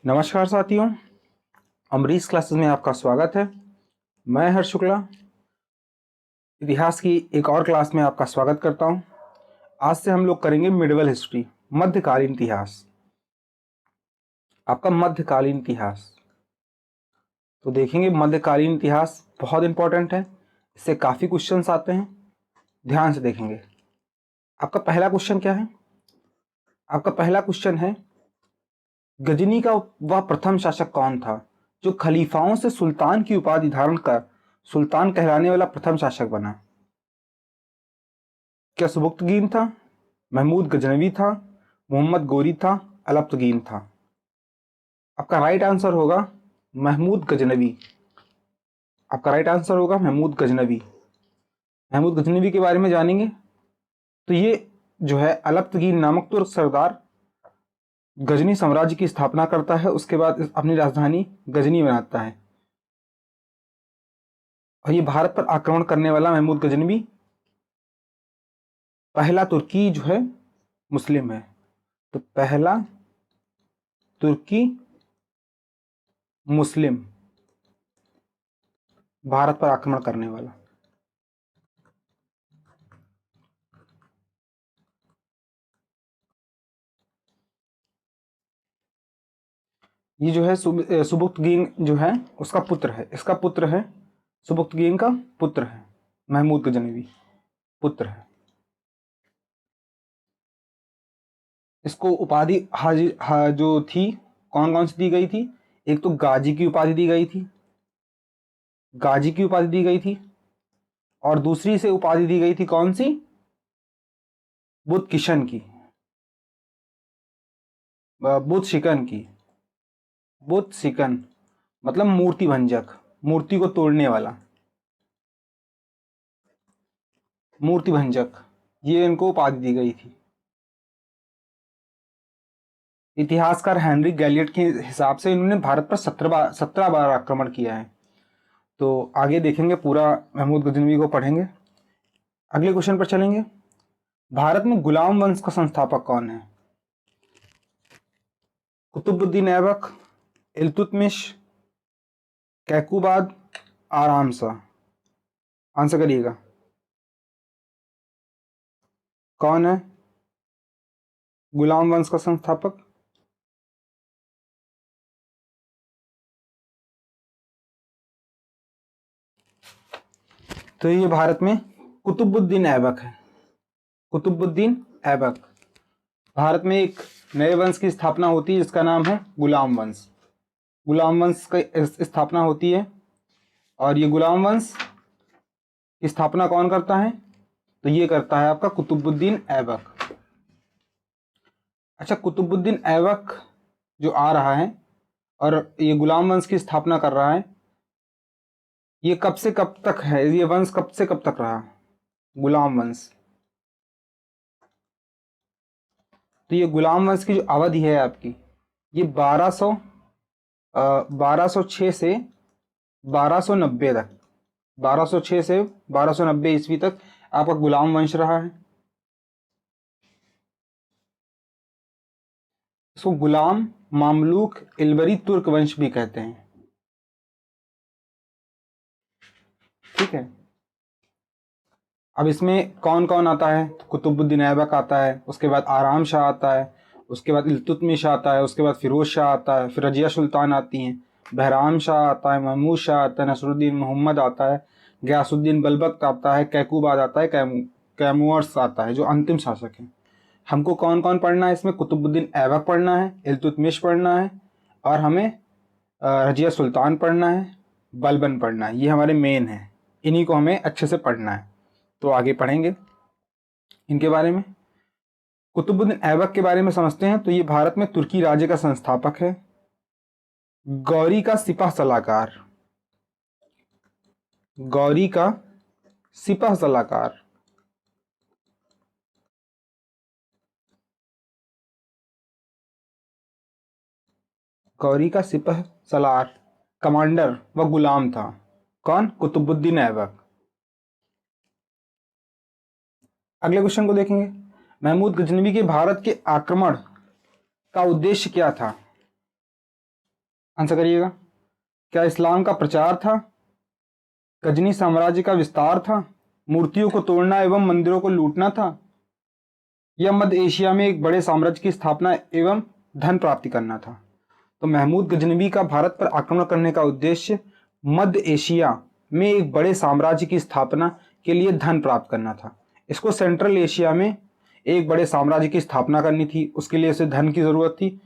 नमस्कार साथियों, अमरीश क्लासेस में आपका स्वागत है। मैं हर्ष शुक्ला इतिहास की एक और क्लास में आपका स्वागत करता हूं। आज से हम लोग करेंगे मिडिवल हिस्ट्री, मध्यकालीन इतिहास। आपका मध्यकालीन इतिहास तो देखेंगे। मध्यकालीन इतिहास बहुत इंपॉर्टेंट है, इससे काफ़ी क्वेश्चंस आते हैं। ध्यान से देखेंगे। आपका पहला क्वेश्चन क्या है? आपका पहला क्वेश्चन है, गजनी का वह प्रथम शासक कौन था जो खलीफाओं से सुल्तान की उपाधि धारण कर सुल्तान कहलाने वाला प्रथम शासक बना? क्या सुबुक्तगीन था, महमूद गजनवी था, मोहम्मद गोरी था, अलप्तगीन था? आपका राइट आंसर होगा महमूद गजनवी। आपका राइट आंसर होगा महमूद गजनवी। महमूद गजनवी के बारे में जानेंगे। तो ये जो है अलप्तगीन नामक तुर्क सरदार गजनी साम्राज्य की स्थापना करता है, उसके बाद अपनी राजधानी गजनी बनाता है। और ये भारत पर आक्रमण करने वाला महमूद गजनवी पहला तुर्की जो है मुस्लिम है। तो पहला तुर्की मुस्लिम भारत पर आक्रमण करने वाला। ये जो है सुबुक्तगीन जो है उसका पुत्र है, इसका पुत्र है, सुबुक्तगीन का पुत्र है, महमूद गजनवी पुत्र है। इसको उपाधि जो थी कौन कौन सी दी गई थी? एक तो गाजी की उपाधि दी गई थी, गाजी की उपाधि दी गई थी। और दूसरी से उपाधि दी गई थी कौन सी? बुद्ध किशन की, बुद्ध शिकन की। बुद्ध शिकन मतलब मूर्ति भंजक, मूर्ति को तोड़ने वाला, मूर्ति भंजक, ये इनको उपाधि दी गई थी। इतिहासकार हेनरी गैलियट के हिसाब से इन्होंने भारत पर 17 बार आक्रमण किया है। तो आगे देखेंगे, पूरा महमूद गजनवी को पढ़ेंगे। अगले क्वेश्चन पर चलेंगे। भारत में गुलाम वंश का संस्थापक कौन है? कुतुबुद्दीन ऐबक, इल्तुतमिश, कैकुबाद, आराम शाह? आंसर करिएगा, कौन है गुलाम वंश का संस्थापक? तो ये भारत में कुतुबुद्दीन ऐबक है। कुतुबुद्दीन ऐबक। भारत में एक नए वंश की स्थापना होती है जिसका नाम है गुलाम वंश। गुलाम वंश की स्थापना होती है। और ये गुलाम वंश की स्थापना कौन करता है? तो ये करता है आपका कुतुबुद्दीन ऐबक। अच्छा, कुतुबुद्दीन ऐबक जो आ रहा है और ये गुलाम वंश की स्थापना कर रहा है, ये कब से कब तक है? ये वंश कब से कब तक रहा, गुलाम वंश? तो ये गुलाम वंश की जो अवधि है आपकी, ये 1206 से 1290 तक, 1206 से 1290 ईस्वी तक आपका गुलाम वंश रहा है। इसको गुलाम मामलूक इल्बरी तुर्क वंश भी कहते हैं। ठीक है। अब इसमें कौन कौन आता है? कुतुबुद्दीन ऐबक आता है, उसके बाद आराम शाह आता है, उसके बाद इल्तुतमिश आता है, उसके बाद फिरोज शाह आता है, फिर रजिया सुल्तान आती हैं, बहराम शाह आता है, महमूद शाह आता है, नसरुद्दीन मोहम्मद आता है, गयासुद्दीन बलबक आता है, कैकुबाद आता है, कैमुअर्स आता है, जो अंतिम शासक हैं। हमको कौन कौन पढ़ना है इसमें? कुतुबुद्दीन ऐबक पढ़ना है, इल्तुतमिश पढ़ना है, और हमें रजिया सुल्तान पढ़ना है, बलबन पढ़ना है। ये हमारे मेन हैं, इन्हीं को हमें अच्छे से पढ़ना है। तो आगे पढ़ेंगे इनके बारे में। कुतुबुद्दीन ऐबक के बारे में समझते हैं। तो ये भारत में तुर्की राज्य का संस्थापक है। गौरी का सिपह सलाहकार, गौरी का सिपह सलाहकार, गौरी का सिपह सलार कमांडर व गुलाम था। कौन? कुतुबुद्दीन ऐबक। अगले क्वेश्चन को देखेंगे। महमूद गजनवी के भारत के आक्रमण का उद्देश्य क्या था? आंसर करिएगा। क्या इस्लाम का प्रचार था, गजनी साम्राज्य का विस्तार था, मूर्तियों को तोड़ना एवं मंदिरों को लूटना था, या मध्य एशिया में एक बड़े साम्राज्य की स्थापना एवं धन प्राप्ति करना था? तो महमूद गजनवी का भारत पर आक्रमण करने का उद्देश्य मध्य एशिया में एक बड़े साम्राज्य की स्थापना के लिए धन प्राप्त करना था। इसको सेंट्रल एशिया में एक बड़े साम्राज्य की स्थापना करनी थी, उसके लिए उसे धन की ज़रूरत थी।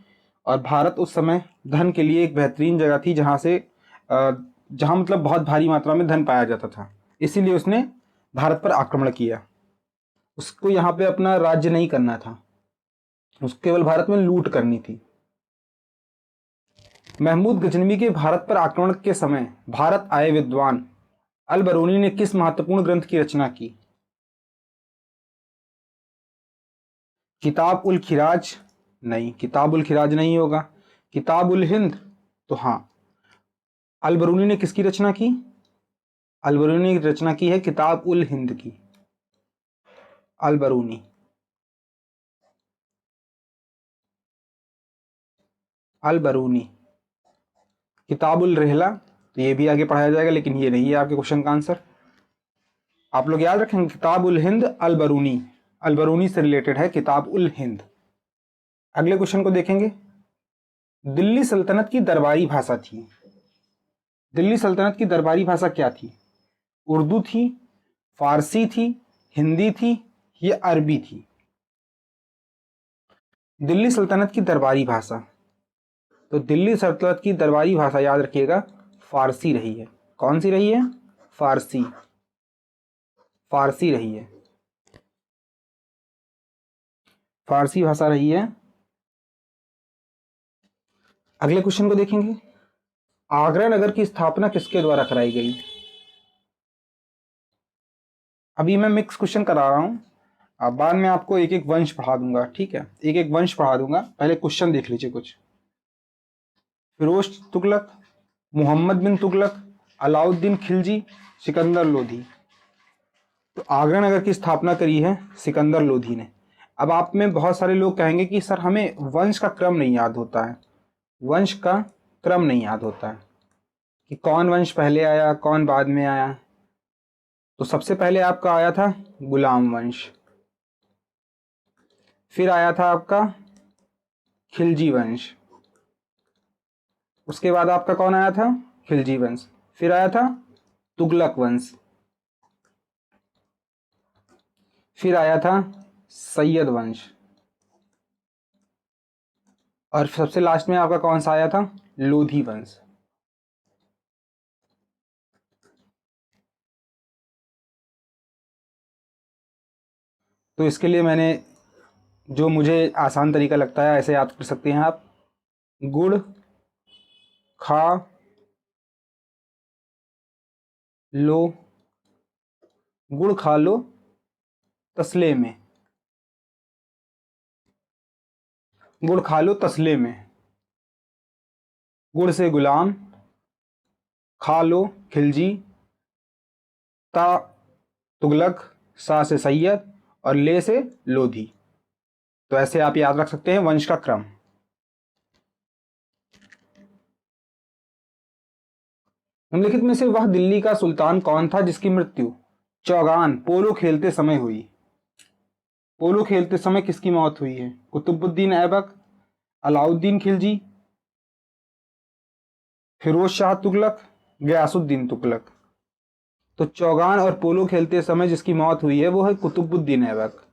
और भारत उस समय धन के लिए एक बेहतरीन जगह थी जहाँ मतलब बहुत भारी मात्रा में धन पाया जाता था, इसीलिए उसने भारत पर आक्रमण किया। उसको यहाँ पे अपना राज्य नहीं करना था, उसको केवल भारत में लूट करनी थी। महमूद गजनवी के भारत पर आक्रमण के समय भारत आए विद्वान अल बरूनी ने किस महत्वपूर्ण ग्रंथ की रचना की? किताब उल खिराज नहीं, किताब उल खिराज नहीं होगा। किताब उल हिंद तो हाँ। अल बरूनी ने किसकी रचना की? अल बरूनी ने रचना की है किताब उल हिंद की। अल बरूनी। अल बरूनी। किताब उल रहला तो ये भी आगे पढ़ाया जाएगा, लेकिन ये नहीं है आपके क्वेश्चन का आंसर। आप लोग याद रखेंगे किताब उल हिंद अल बरूनी, अल बरूनी से रिलेटेड है किताब उल हिंद। अगले क्वेश्चन को देखेंगे। दिल्ली सल्तनत की दरबारी भाषा थी, दिल्ली सल्तनत की दरबारी भाषा क्या थी? उर्दू थी, फारसी थी, हिंदी थी, या अरबी थी? दिल्ली सल्तनत की दरबारी भाषा, तो दिल्ली सल्तनत की दरबारी भाषा याद रखिएगा फारसी रही है। कौन सी रही है? फारसी। फारसी रही है, फारसी भाषा रही है। अगले क्वेश्चन को देखेंगे। आगरा नगर की स्थापना किसके द्वारा कराई गई? अभी मैं मिक्स क्वेश्चन करा रहा हूं, अब बाद में आपको एक एक वंश पढ़ा दूंगा, ठीक है? एक एक वंश पढ़ा दूंगा, पहले क्वेश्चन देख लीजिए कुछ। फिरोज तुगलक, मोहम्मद बिन तुगलक, अलाउद्दीन खिलजी, सिकंदर लोधी। तो आगरा नगर की स्थापना करी है सिकंदर लोधी ने। अब आप में बहुत सारे लोग कहेंगे कि सर हमें वंश का क्रम नहीं याद होता है, वंश का क्रम नहीं याद होता है कि कौन वंश पहले आया कौन बाद में आया। तो सबसे पहले आपका आया था गुलाम वंश, फिर आया था आपका खिलजी वंश, उसके बाद आपका कौन आया था? खिलजी वंश। फिर आया था तुगलक वंश, फिर आया था सैयद वंश, और सबसे लास्ट में आपका कौन सा आया था? लोधी वंश। तो इसके लिए मैंने जो मुझे आसान तरीका लगता है ऐसे याद कर सकते हैं आप। गुड़ खा लो, गुड़ खा लो तसले में, गुड़ खा लो तसले में। गुड़ से गुलाम, खा लो खिलजी, ता तुगलक, सा से सैयद, और ले से लोधी। तो ऐसे आप याद रख सकते हैं वंश का क्रम। निम्नलिखित में से वह दिल्ली का सुल्तान कौन था जिसकी मृत्यु चौगान पोलो खेलते समय हुई? पोलो खेलते समय किसकी मौत हुई है? कुतुबुद्दीन ऐबक, अलाउद्दीन खिलजी, फिरोज शाह तुगलक, गयासुद्दीन तुगलक। तो चौगान और पोलो खेलते समय जिसकी मौत हुई है वो है कुतुबुद्दीन ऐबक।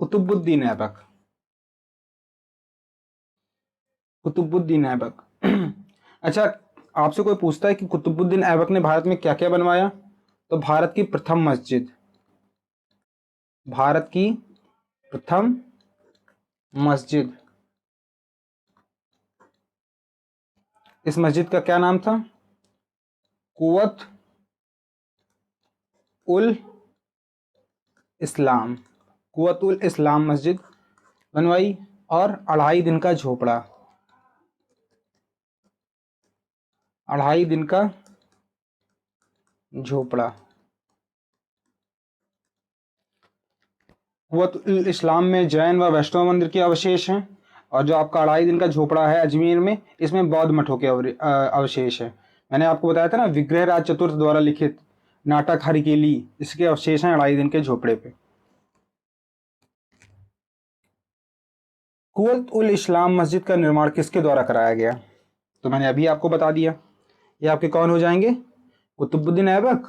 कुतुबुद्दीन ऐबक, कुतुबुद्दीन ऐबक। अच्छा, आपसे कोई पूछता है कि कुतुबुद्दीन ऐबक ने भारत में क्या क्या बनवाया, तो भारत की प्रथम मस्जिद, भारत की प्रथम मस्जिद। इस मस्जिद का क्या नाम था? कुवत उल इस्लाम, कुवत उल इस्लाम मस्जिद बनवाई। और 2.5 दिन का झोपड़ा, 2.5 दिन का झोपड़ा। कुवत उल इस्लाम में जैन व वैष्णव मंदिर के अवशेष हैं। और जो आपका 2.5 दिन का झोपड़ा है अजमेर में, इसमें बौद्ध मठों के अवशेष है। मैंने आपको बताया था ना, विग्रहराज चतुर्थ द्वारा लिखित नाटक हरिकेली, इसके अवशेष हैं 2.5 दिन के झोपड़े पे। कुवत उल इस्लाम मस्जिद का निर्माण किसके द्वारा कराया गया? तो मैंने अभी आपको बता दिया। ये आपके कौन हो जाएंगे? कुतुबुद्दीन ऐबक।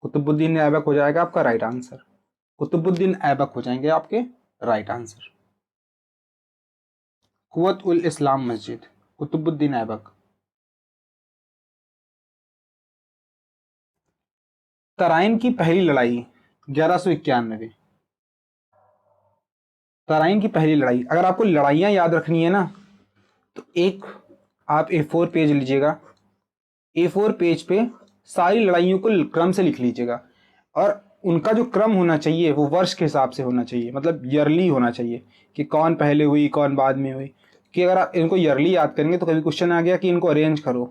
कुतुबुद्दीन ऐबक हो जाएगा आपका राइट आंसर। कुतुबुद्दीन ऐबक हो जाएंगे आपके राइट आंसर। कुवत उल इस्लाम मस्जिद, कुतुबुद्दीन ऐबक। तराइन की पहली लड़ाई 1191। तराइन की पहली लड़ाई, अगर आपको लड़ाइयाँ याद रखनी है ना, तो एक आप A4 पेज लीजिएगा, A4 पेज पे सारी लड़ाइयों को क्रम से लिख लीजिएगा, और उनका जो क्रम होना चाहिए वो वर्ष के हिसाब से होना चाहिए, मतलब ईयरली होना चाहिए कि कौन पहले हुई कौन बाद में हुई। कि अगर आप इनको ईयरली याद करेंगे तो कभी क्वेश्चन आ गया कि इनको अरेंज करो,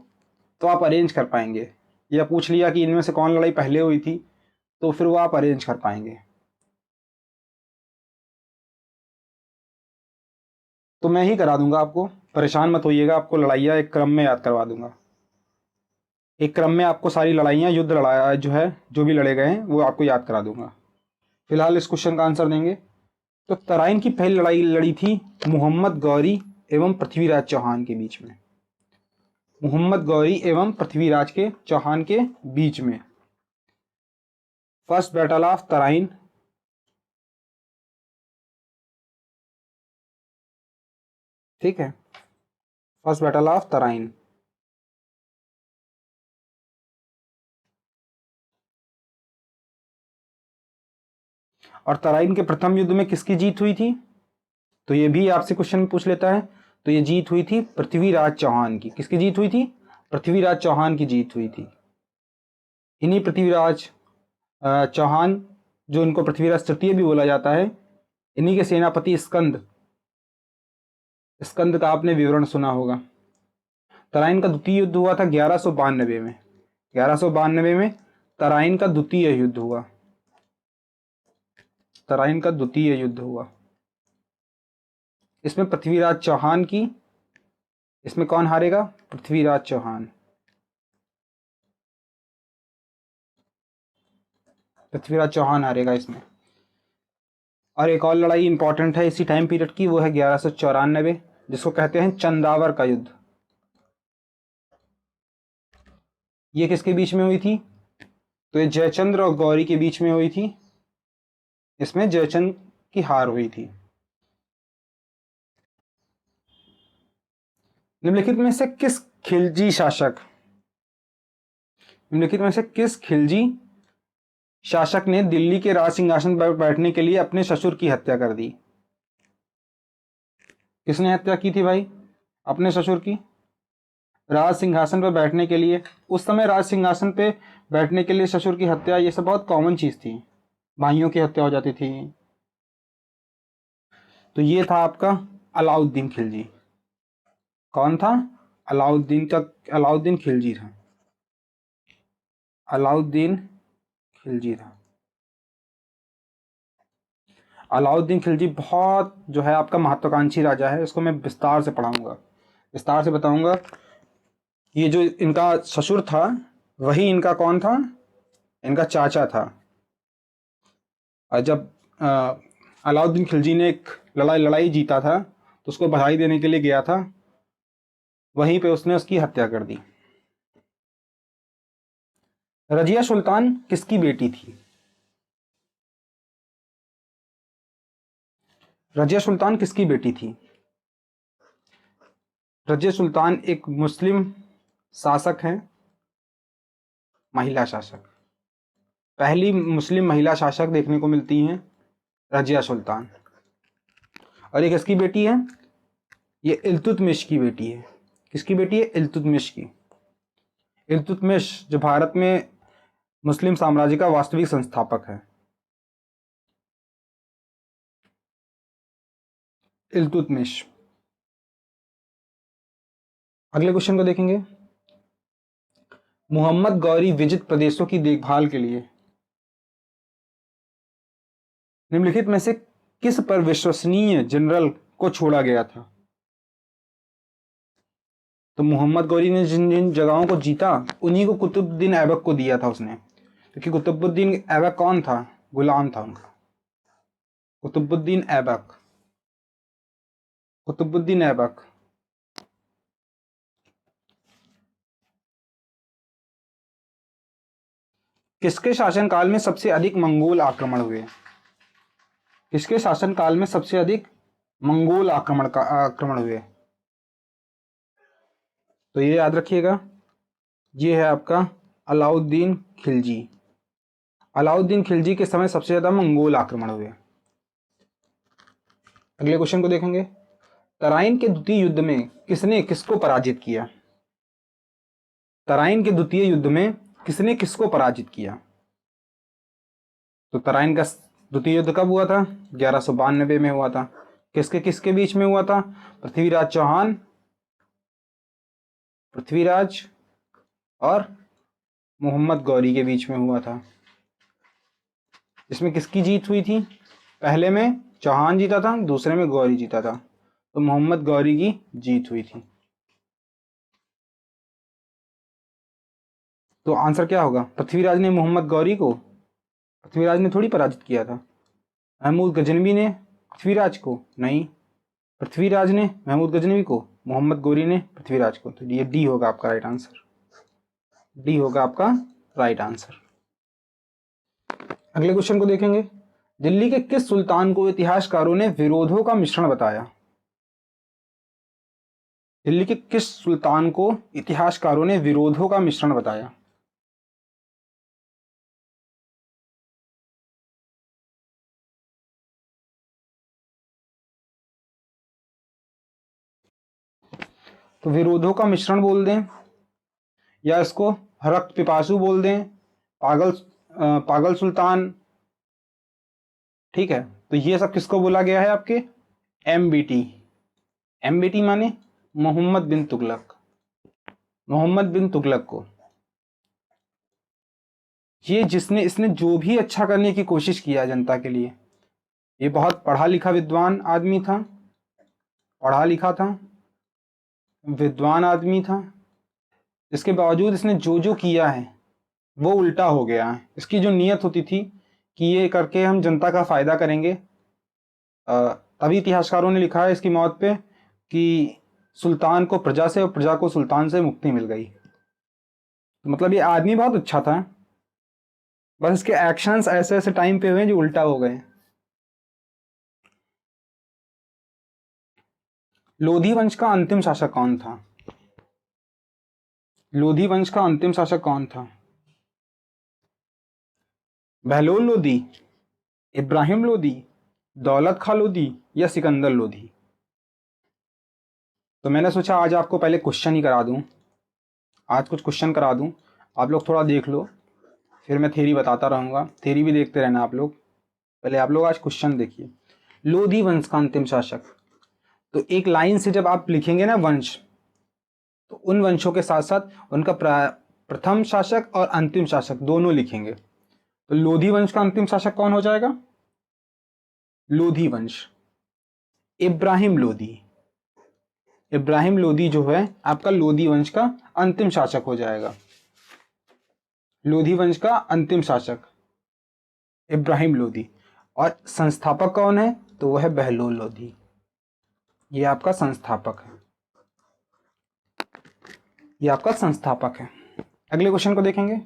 तो आप अरेंज कर पाएंगे। या पूछ लिया कि इनमें से कौन लड़ाई पहले हुई थी, तो फिर वो आप अरेंज कर पाएंगे। तो मैं ही करा दूंगा आपको, परेशान मत होइएगा, आपको लड़ाइयाँ एक क्रम में याद करवा दूंगा। एक क्रम में आपको सारी लड़ाइयाँ, युद्ध लड़ाया जो है, जो भी लड़े गए हैं वो आपको याद करा दूंगा। फिलहाल इस क्वेश्चन का आंसर देंगे। तो तराइन की पहली लड़ाई लड़ी थी मोहम्मद गौरी एवं पृथ्वीराज चौहान के बीच में। मोहम्मद गौरी एवं पृथ्वीराज के चौहान के बीच में। First battle of Tarain. ठीक है, फर्स्ट बैटल ऑफ तराइन। और तराइन के प्रथम युद्ध में किसकी जीत हुई थी? तो ये भी आपसे क्वेश्चन पूछ लेता है। तो ये जीत हुई थी पृथ्वीराज चौहान की। किसकी जीत हुई थी? पृथ्वीराज चौहान की जीत हुई थी। इन्हीं पृथ्वीराज चौहान, जो इनको पृथ्वीराज तृतीय भी बोला जाता है, इन्हीं के सेनापति स्कंद, स्कंद का आपने विवरण सुना होगा। तराइन का द्वितीय युद्ध हुआ था 1192 में। 1192 में तराइन का द्वितीय युद्ध हुआ। तराइन का द्वितीय युद्ध हुआ। इसमें पृथ्वीराज चौहान की, इसमें कौन हारेगा? पृथ्वीराज चौहान। पृथ्वीराज चौहान हारेगा इसमें। और एक और लड़ाई इंपॉर्टेंट है इसी टाइम पीरियड की, वो है 1194, जिसको कहते हैं चंदावर का युद्ध। ये किसके बीच में हुई थी? तो ये जयचंद्र और गौरी के बीच में हुई थी। इसमें जयचंद की हार हुई थी। निम्नलिखित में से किस खिलजी शासक निम्नलिखित में से किस खिलजी शासक ने दिल्ली के राज सिंहासन पर बैठने के लिए अपने ससुर की हत्या कर दी? किसने हत्या की थी भाई अपने ससुर की? राज सिंहासन पर बैठने के लिए, उस समय राज सिंहासन पे बैठने के लिए ससुर की हत्या, ये सब बहुत कॉमन चीज थी। भाइयों की हत्या हो जाती थी। तो ये था आपका अलाउद्दीन खिलजी। कौन था? अलाउद्दीन खिलजी था। अलाउद्दीन खिलजी था। अलाउद्दीन खिलजी बहुत जो है आपका महत्वाकांक्षी राजा है। इसको मैं विस्तार से पढ़ाऊंगा, विस्तार से बताऊंगा। ये जो इनका ससुर था, वही इनका कौन था? इनका चाचा था। और जब अलाउद्दीन खिलजी ने एक लड़ाई जीता था, तो उसको बधाई देने के लिए गया था, वहीं पे उसने उसकी हत्या कर दी। रजिया सुल्तान किसकी बेटी थी? रजिया सुल्तान किसकी बेटी थी? रजिया सुल्तान एक मुस्लिम शासक हैं, महिला शासक। पहली मुस्लिम महिला शासक देखने को मिलती हैं रजिया सुल्तान। और ये किसकी बेटी है? ये इल्तुतमिश की बेटी है। किसकी बेटी है? इल्तुतमिश की। इल्तुतमिश जो भारत में मुस्लिम साम्राज्य का वास्तविक संस्थापक है। इल्तुतमिश। अगले क्वेश्चन को देखेंगे। मोहम्मद गौरी विजित प्रदेशों की देखभाल के लिए निम्नलिखित में से किस पर विश्वसनीय जनरल को छोड़ा गया था? तो मोहम्मद गौरी ने जिन जिन जगहों को जीता उन्हीं को कुतुबुद्दीन ऐबक को दिया था उसने, क्योंकि कुतुबुद्दीन ऐबक कौन था? गुलाम था उनका। कुतुबुद्दीन ऐबक, कुतुबुद्दीन ऐबक। किसके शासनकाल में सबसे अधिक मंगोल आक्रमण हुए? किसके शासनकाल में सबसे अधिक मंगोल आक्रमण हुए? तो ये याद रखिएगा, ये है आपका अलाउद्दीन खिलजी। अलाउद्दीन खिलजी के समय सबसे ज्यादा मंगोल आक्रमण हुए। अगले क्वेश्चन को देखेंगे। तराइन के द्वितीय युद्ध में किसने किसको पराजित किया? तराइन के द्वितीय युद्ध में किसने किसको पराजित किया? तो तराइन का द्वितीय युद्ध कब हुआ था? 1192 में हुआ था। किसके किसके बीच में हुआ था? पृथ्वीराज चौहान, पृथ्वीराज और मोहम्मद गौरी के बीच में हुआ था। इसमें किसकी जीत हुई थी? पहले में चौहान जीता था, दूसरे में गौरी जीता था, तो मोहम्मद गौरी की जीत हुई थी। तो आंसर क्या होगा? पृथ्वीराज ने मोहम्मद गौरी को, पृथ्वीराज ने थोड़ी पराजित किया था। महमूद गजनवी ने पृथ्वीराज को? नहीं, पृथ्वीराज ने महमूद गजनवी को, मोहम्मद गौरी ने पृथ्वीराज को। तो ये डी होगा आपका राइट आंसर। डी होगा आपका राइट आंसर। अगले क्वेश्चन को देखेंगे। दिल्ली के किस सुल्तान को इतिहासकारों ने विरोधों का मिश्रण बताया? दिल्ली के किस सुल्तान को इतिहासकारों ने विरोधों का मिश्रण बताया? तो विरोधों का मिश्रण बोल दें, या इसको रक्त पिपासु बोल दें, पागल सुल्तान। ठीक है, तो ये सब किसको बोला गया है? आपके MBT। MBT माने मोहम्मद बिन तुगलक, मोहम्मद बिन तुगलक को। ये जिसने इसने जो भी अच्छा करने की कोशिश किया जनता के लिए, ये बहुत पढ़ा लिखा विद्वान आदमी था, पढ़ा लिखा था, विद्वान आदमी था। इसके बावजूद इसने जो जो किया है वो उल्टा हो गया है। इसकी जो नीयत होती थी कि ये करके हम जनता का फायदा करेंगे, तभी इतिहासकारों ने लिखा है इसकी मौत पे कि सुल्तान को प्रजा से और प्रजा को सुल्तान से मुक्ति मिल गई। तो मतलब ये आदमी बहुत अच्छा था, बस इसके एक्शंस ऐसे ऐसे टाइम पे हुए जो उल्टा हो गए। लोधी वंश का अंतिम शासक कौन था? लोधी वंश का अंतिम शासक कौन था? बहलोल लोधी, इब्राहिम लोधी, दौलत खां लोधी या सिकंदर लोधी? तो मैंने सोचा आज आपको पहले क्वेश्चन ही करा दूं, आज कुछ क्वेश्चन करा दूं, आप लोग थोड़ा देख लो, फिर मैं थ्योरी बताता रहूँगा। थ्योरी भी देखते रहना आप लोग। पहले आप लोग आज क्वेश्चन देखिए। लोधी वंश का अंतिम शासक, तो एक लाइन से जब आप लिखेंगे ना वंश, तो उन वंशों के साथ साथ उनका प्रथम शासक और अंतिम शासक दोनों लिखेंगे। तो लोधी वंश का अंतिम शासक कौन हो जाएगा? लोधी वंश, इब्राहिम लोधी। इब्राहिम लोधी जो है आपका लोधी वंश का अंतिम शासक हो जाएगा। लोधी वंश का अंतिम शासक इब्राहिम लोधी। और संस्थापक कौन है? तो वह है बहलोल लोधी, ये आपका संस्थापक है, ये आपका संस्थापक है। अगले क्वेश्चन को देखेंगे।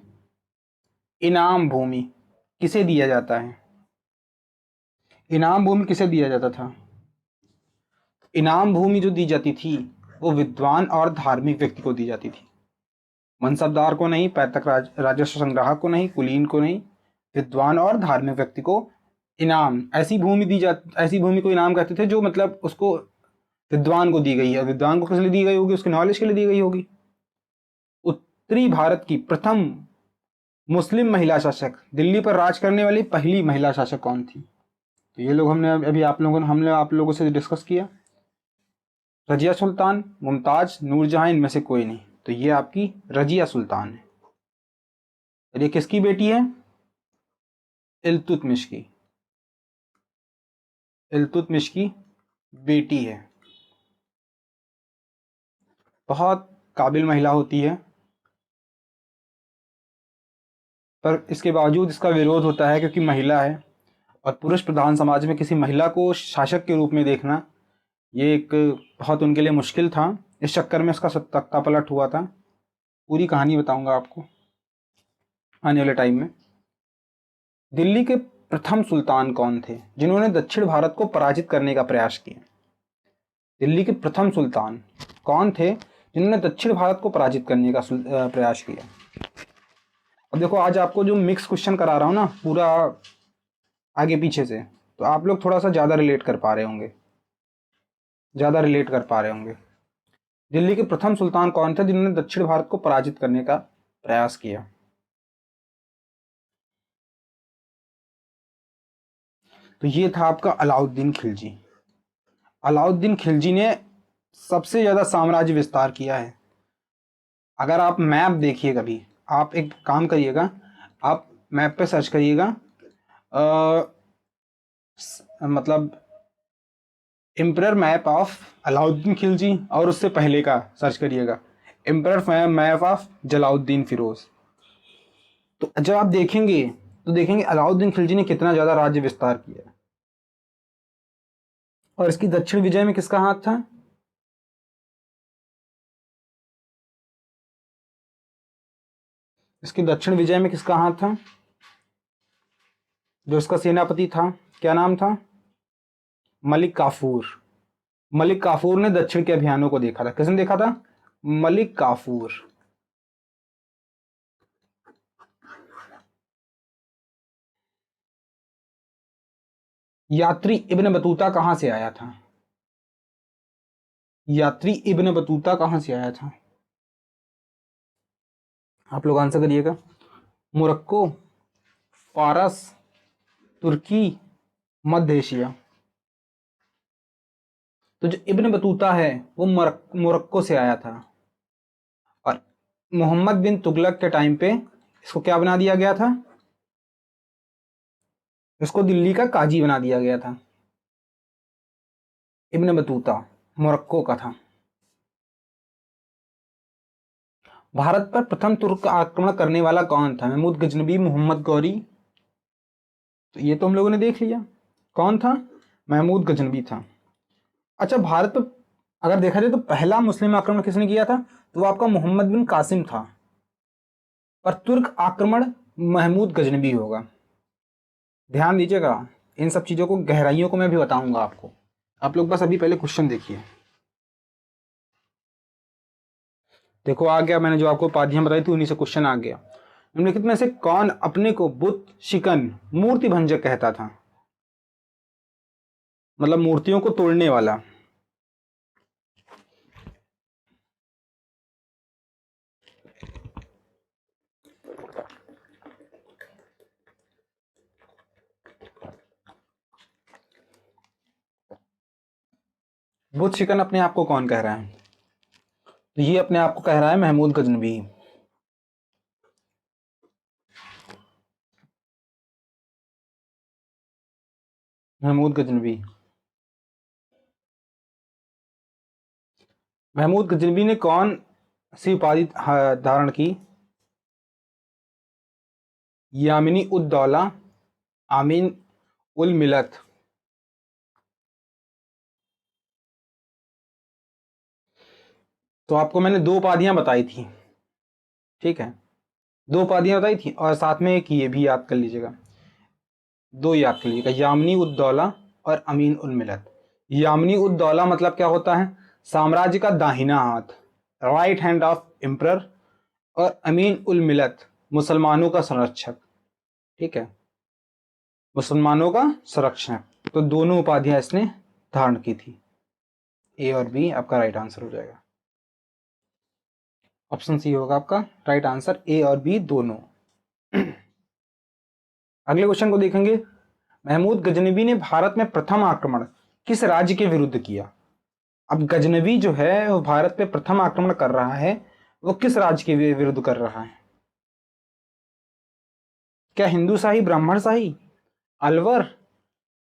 इनाम भूमि किसे दिया जाता है? इनाम भूमि किसे दिया जाता था? इनाम भूमि जो दी जाती थी वो विद्वान और धार्मिक व्यक्ति को दी जाती थी, मनसबदार को नहीं, पैतृक राजस्व संग्राहक को नहीं, कुलीन को नहीं, विद्वान और धार्मिक व्यक्ति को इनाम, ऐसी भूमि दी जा, ऐसी भूमि को इनाम कहते थे जो मतलब उसको विद्वान को दी गई है। विद्वान को किस लिए दी गई होगी? उसके नॉलेज के लिए दी गई होगी। उत्तरी भारत की प्रथम मुस्लिम महिला शासक, दिल्ली पर राज करने वाली पहली महिला शासक कौन थी? तो ये लोग हमने अभी हमने आप लोगों से डिस्कस किया। रजिया सुल्तान, मुमताज, नूरजहां, इनमें से कोई नहीं। तो ये आपकी रजिया सुल्तान है। और ये किसकी बेटी है? इल्तुतमिश की, इल्तुतमिश की बेटी है। बहुत काबिल महिला होती है, पर इसके बावजूद इसका विरोध होता है क्योंकि महिला है, और पुरुष प्रधान समाज में किसी महिला को शासक के रूप में देखना ये एक बहुत उनके लिए मुश्किल था। इस चक्कर में उसका तख्ता पलट हुआ था। पूरी कहानी बताऊंगा आपको आने वाले टाइम में। दिल्ली के प्रथम सुल्तान कौन थे जिन्होंने दक्षिण भारत को पराजित करने का प्रयास किया? दिल्ली के प्रथम सुल्तान कौन थे जिन्होंने दक्षिण भारत को पराजित करने का प्रयास किया? अब देखो, आज आपको जो मिक्स क्वेश्चन करा रहा हूँ ना, पूरा आगे पीछे से, तो आप लोग थोड़ा सा ज़्यादा रिलेट कर पा रहे होंगे, दिल्ली के प्रथम सुल्तान कौन थे जिन्होंने दक्षिण भारत को पराजित करने का प्रयास किया? तो ये था आपका अलाउद्दीन खिलजी। अलाउद्दीन खिलजी ने सबसे ज़्यादा साम्राज्य विस्तार किया है। अगर आप मैप देखिए कभी, आप एक काम करिएगा, आप मैप पे सर्च करिएगा, मतलब emperor map of Alauddin Khilji, और उससे पहले का सर्च करिएगा emperor map of Jalaluddin Firoz. तो जब आप देखेंगे तो देखेंगे अलाउद्दीन खिलजी ने कितना ज़्यादा राज्य विस्तार किया। और इसकी दक्षिण विजय में किसका हाथ था? इसकी दक्षिण विजय में किसका हाथ था? जो इसका सेनापति था, क्या नाम था? मलिक काफूर। मलिक काफूर ने दक्षिण के अभियानों को देखा था। किसने देखा था? मलिक काफूर। यात्री इब्न बतूता कहां से आया था? यात्री इब्न बतूता कहां से आया था? आप लोग आंसर करिएगा। मोरक्को, फारस, तुर्की, मध्य एशिया। तो जो इब्न बतूता है वो मोरक्को से आया था, और मोहम्मद बिन तुगलक के टाइम पे इसको क्या बना दिया गया था? इसको दिल्ली का काजी बना दिया गया था। इब्न बतूता मोरक्को का था। भारत पर प्रथम तुर्क आक्रमण करने वाला कौन था? महमूद गजनबी, मोहम्मद गौरी? तो ये तो हम लोगों ने देख लिया कौन था, महमूद गजनबी था। अच्छा, भारत पर अगर देखा जाए तो पहला मुस्लिम आक्रमण किसने किया था? तो वो आपका मोहम्मद बिन कासिम था, पर तुर्क आक्रमण महमूद गजनबी होगा। ध्यान दीजिएगा, इन सब चीज़ों को, गहराइयों को मैं भी बताऊंगा आपको। आप लोग बस अभी पहले क्वेश्चन देखिए। देखो आ गया, मैंने जो आपको उपाधियां बताई थी उन्हीं से क्वेश्चन आ गया। निम्नलिखित में से कौन अपने को बुत शिकन मूर्ति भंजक कहता था? मतलब मूर्तियों को तोड़ने वाला। बुत शिकन अपने आप को कौन कह रहा है? तो ये अपने आप को कह रहा है महमूद गजनबी। महमूद गजनबी। महमूद गजनबी ने कौन सी उपाधि धारण की? यामिनी उद दौला, आमीन उल मिलत। तो आपको मैंने दो उपाधियां बताई थी, ठीक है, दो उपाधियां बताई थी, और साथ में एक ये भी याद कर लीजिएगा, दो याद कर लीजिएगा, यामिनी उद दौला और अमीन उल मिलत। यामिनी उद दौला मतलब क्या होता है? साम्राज्य का दाहिना हाथ, राइट हैंड ऑफ एम्परर। और अमीन उल मिलत मुसलमानों का संरक्षक, ठीक है, मुसलमानों का संरक्षक। तो दोनों उपाधियां इसने धारण की थी। ए और बी आपका राइट आंसर हो जाएगा। ऑप्शन सी होगा आपका राइट आंसर, ए और बी दोनों। अगले क्वेश्चन को देखेंगे। महमूद गजनबी ने भारत में प्रथम आक्रमण किस राज्य के विरुद्ध किया? अब गजनबी जो है वो भारत पे प्रथम आक्रमण कर रहा है, वो किस राज्य के विरुद्ध कर रहा है? क्या हिंदू शाही, ब्राह्मण शाही, अलवर,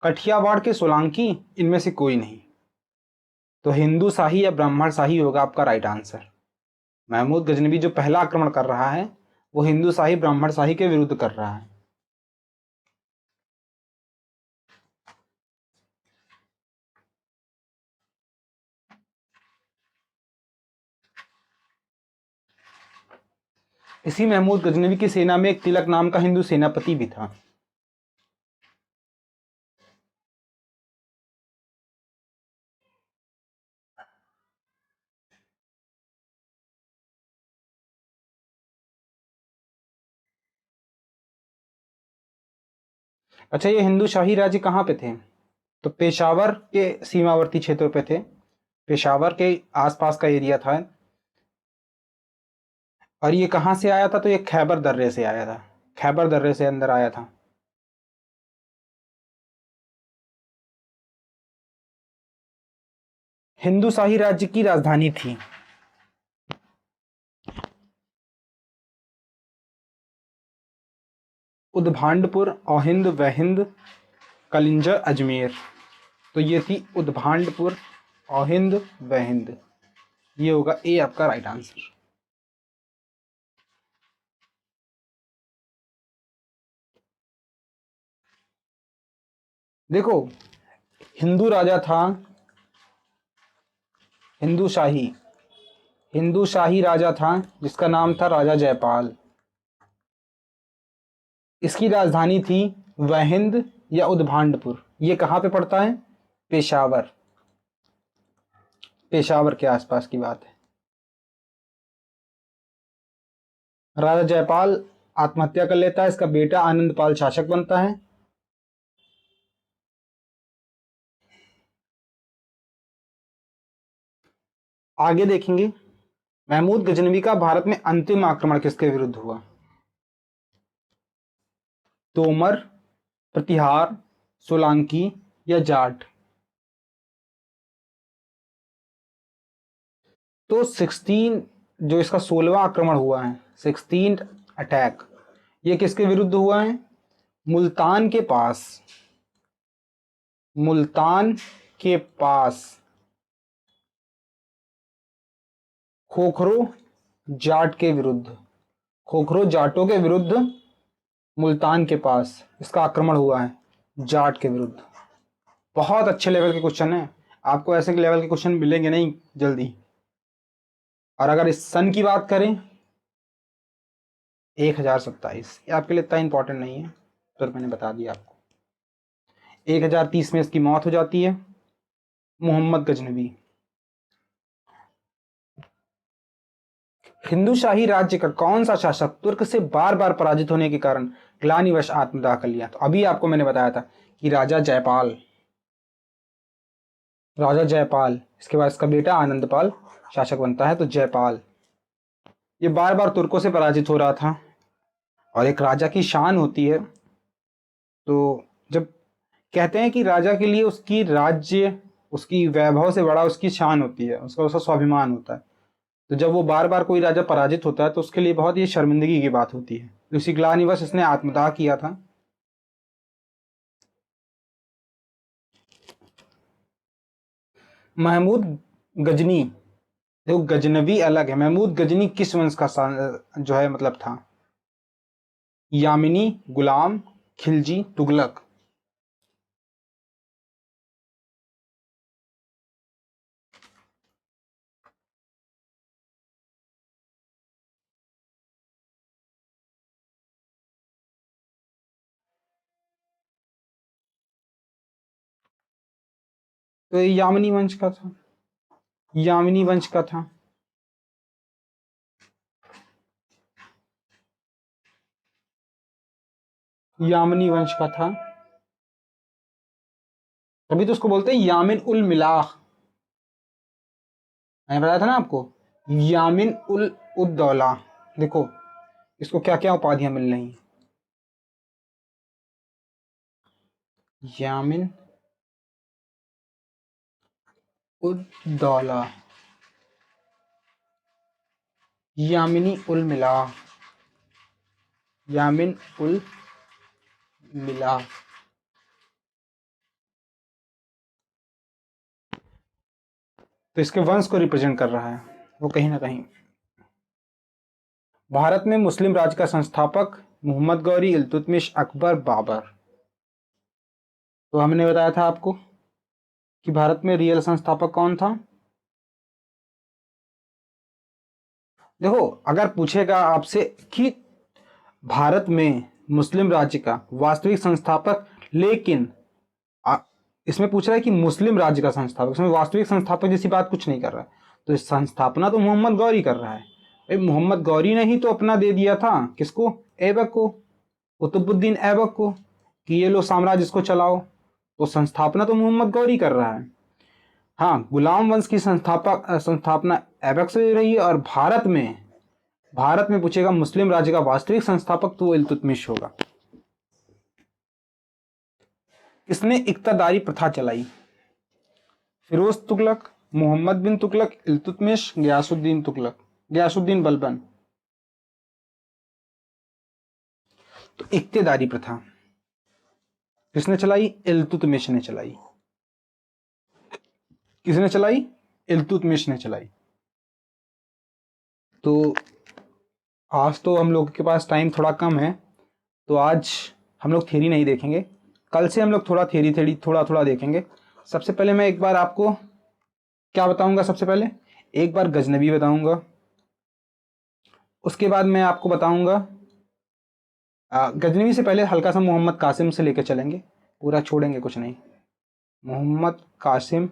कठियावाड़ के सोलंकी? इनमें से कोई नहीं। तो हिंदू शाही या ब्राह्मण शाही होगा आपका राइट आंसर। महमूद गजनवी जो पहला आक्रमण कर रहा है वो हिंदू शाही ब्राह्मण शाही के विरुद्ध कर रहा है। इसी महमूद गजनवी की सेना में एक तिलक नाम का हिंदू सेनापति भी था। अच्छा, ये हिंदू शाही राज्य कहाँ पे थे? तो पेशावर के सीमावर्ती क्षेत्रों पे थे, पेशावर के आसपास का एरिया था। और ये कहाँ से आया था? तो ये खैबर दर्रे से आया था, खैबर दर्रे से अंदर आया था। हिंदू शाही राज्य की राजधानी थी उद्भांडपुर, औहिंद, वहिंद, कलिंजर, अजमेर। तो ये थी उद्भांडपुर, औहिंद, वहिंद। ये होगा ए आपका राइट आंसर। देखो, हिंदू राजा था, हिंदू शाही, हिंदू शाही राजा था जिसका नाम था राजा जयपाल। इसकी राजधानी थी वहिंद या उद्भांडपुर। ये कहाँ पे पड़ता है? पेशावर, पेशावर के आसपास की बात है। राजा जयपाल आत्महत्या कर लेता है, इसका बेटा आनंदपाल शासक बनता है। आगे देखेंगे, महमूद गजनवी का भारत में अंतिम आक्रमण किसके विरुद्ध हुआ? तोमर, प्रतिहार, सोलंकी या जाट? तो 16, जो इसका 16वां आक्रमण हुआ है, 16 अटैक, ये किसके विरुद्ध हुआ है? मुल्तान के पास, मुल्तान के पास खोखरो जाट के विरुद्ध, खोखरो जाटों के विरुद्ध मुल्तान के पास इसका आक्रमण हुआ है, जाट के विरुद्ध। बहुत अच्छे लेवल के क्वेश्चन है, आपको ऐसे के लेवल के क्वेश्चन मिलेंगे नहीं जल्दी। और अगर इस सन की बात करें, 1027, ये आपके लिए इतना इंपॉर्टेंट नहीं है, तो मैंने बता दिया आपको। 1030 में इसकी मौत हो जाती है। मोहम्मद गजनवी। हिंदू शाही राज्य का कौन सा शासक तुर्क से बार बार पराजित होने के कारण ग्लानिवश आत्मदाह कर लिया? तो अभी आपको मैंने बताया था कि राजा जयपाल, राजा जयपाल, इसके बाद इसका बेटा आनंदपाल शासक बनता है। तो जयपाल ये बार बार तुर्कों से पराजित हो रहा था, और एक राजा की शान होती है। तो जब कहते हैं कि राजा के लिए उसकी राज्य, उसकी वैभव से बड़ा उसकी शान होती है, उसका उसका स्वाभिमान होता है। तो जब वो बार बार कोई राजा पराजित होता है तो उसके लिए बहुत ही शर्मिंदगी की बात होती है। उसी ग्लानिवश इसने आत्मदाह किया था। महमूद गजनी, देखो गजनवी अलग है, महमूद गजनी किस वंश का जो है मतलब था? यामिनी, गुलाम, खिलजी, तुगलक? तो ये यामिनी वंश का था, यामिनी वंश का था। यामिनी वंश का था, तभी तो उसको बोलते हैं यामिन उल मिलाह। मैंने बताया था ना आपको, यामिन उल उद्दौला। देखो इसको क्या क्या उपाधियां मिल रही हैं। यामिन उद्दौला, यामिनी उल मिलाह, यामिन उल मिलाह। तो इसके वंश को रिप्रेजेंट कर रहा है वो कहीं ना कहीं। भारत में मुस्लिम राज्य का संस्थापक मोहम्मद गौरी, इल्तुतमिश, अकबर, बाबर। तो हमने बताया था आपको कि भारत में रियल संस्थापक कौन था। देखो, अगर पूछेगा आपसे कि भारत में मुस्लिम राज्य का वास्तविक संस्थापक, लेकिन इसमें पूछ रहा है कि मुस्लिम राज्य का संस्थापक, इसमें वास्तविक संस्थापक जैसी बात कुछ नहीं कर रहा है। तो इस संस्थापना तो मोहम्मद गौरी कर रहा है। भाई मोहम्मद गौरी ने ही तो अपना दे दिया था, किसको? ऐबक को, कुतुबुद्दीन ऐबक को, कि ये लो साम्राज्य इसको चलाओ। तो संस्थापना तो मोहम्मद गौरी कर रहा है। हाँ, गुलाम वंश की संस्थापना ऐबक से रही है। और भारत में पूछेगा मुस्लिम राज्य का वास्तविक संस्थापक, तो वो इल्तुतमिश होगा। किसने इक्तादारी प्रथा चलाई? फिरोज तुगलक, मोहम्मद बिन तुगलक, इल्तुतमिश, गयासुद्दीन तुगलक, गयासुद्दीन बलबन। तो इक्तेदारी प्रथा किसने चलाई? इल्तुतमिश ने चलाई। किसने चलाई? इल्तुतमिश ने चलाई। तो आज तो हम लोग के पास टाइम थोड़ा कम है, तो आज हम लोग थ्योरी नहीं देखेंगे। कल से हम लोग थोड़ा थ्योरी थोड़ा थोड़ा देखेंगे। सबसे पहले मैं एक बार आपको क्या बताऊंगा? सबसे पहले एक बार गजनबी बताऊंगा, उसके बाद मैं आपको बताऊंगा गजनवी से पहले हल्का सा मोहम्मद कासिम से लेकर चलेंगे, पूरा छोड़ेंगे कुछ नहीं। मोहम्मद कासिम,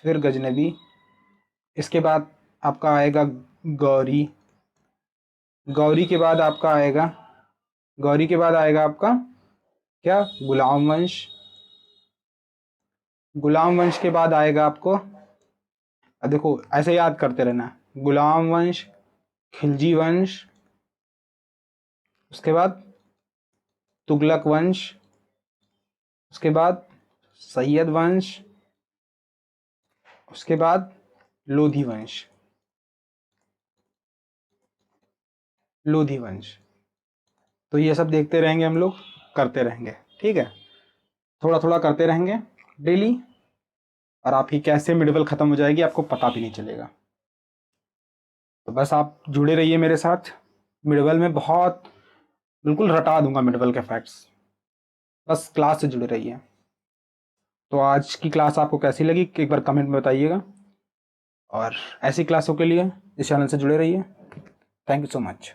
फिर गजनबी, इसके बाद आपका आएगा गौरी, गौरी के बाद आपका आएगा, गौरी के बाद आएगा आपका क्या? गुलाम वंश, गुलाम वंश के बाद आएगा आपको, देखो ऐसे याद करते रहना, गुलाम वंश, खिलजी वंश, उसके बाद तुगलक वंश, उसके बाद सैयद वंश, उसके बाद लोधी वंश, लोधी वंश। तो ये सब देखते रहेंगे हम लोग, करते रहेंगे, ठीक है? थोड़ा थोड़ा करते रहेंगे डेली, और आपकी कैसे मिडवल खत्म हो जाएगी आपको पता भी नहीं चलेगा। तो बस आप जुड़े रहिए मेरे साथ, मिडवल में बहुत बिल्कुल रटा दूंगा मिडवल के फैक्ट्स, बस क्लास से जुड़े रहिए। तो आज की क्लास आपको कैसी लगी एक बार कमेंट में बताइएगा, और ऐसी क्लासों के लिए इस चैनल से जुड़े रहिए। Thank you so much.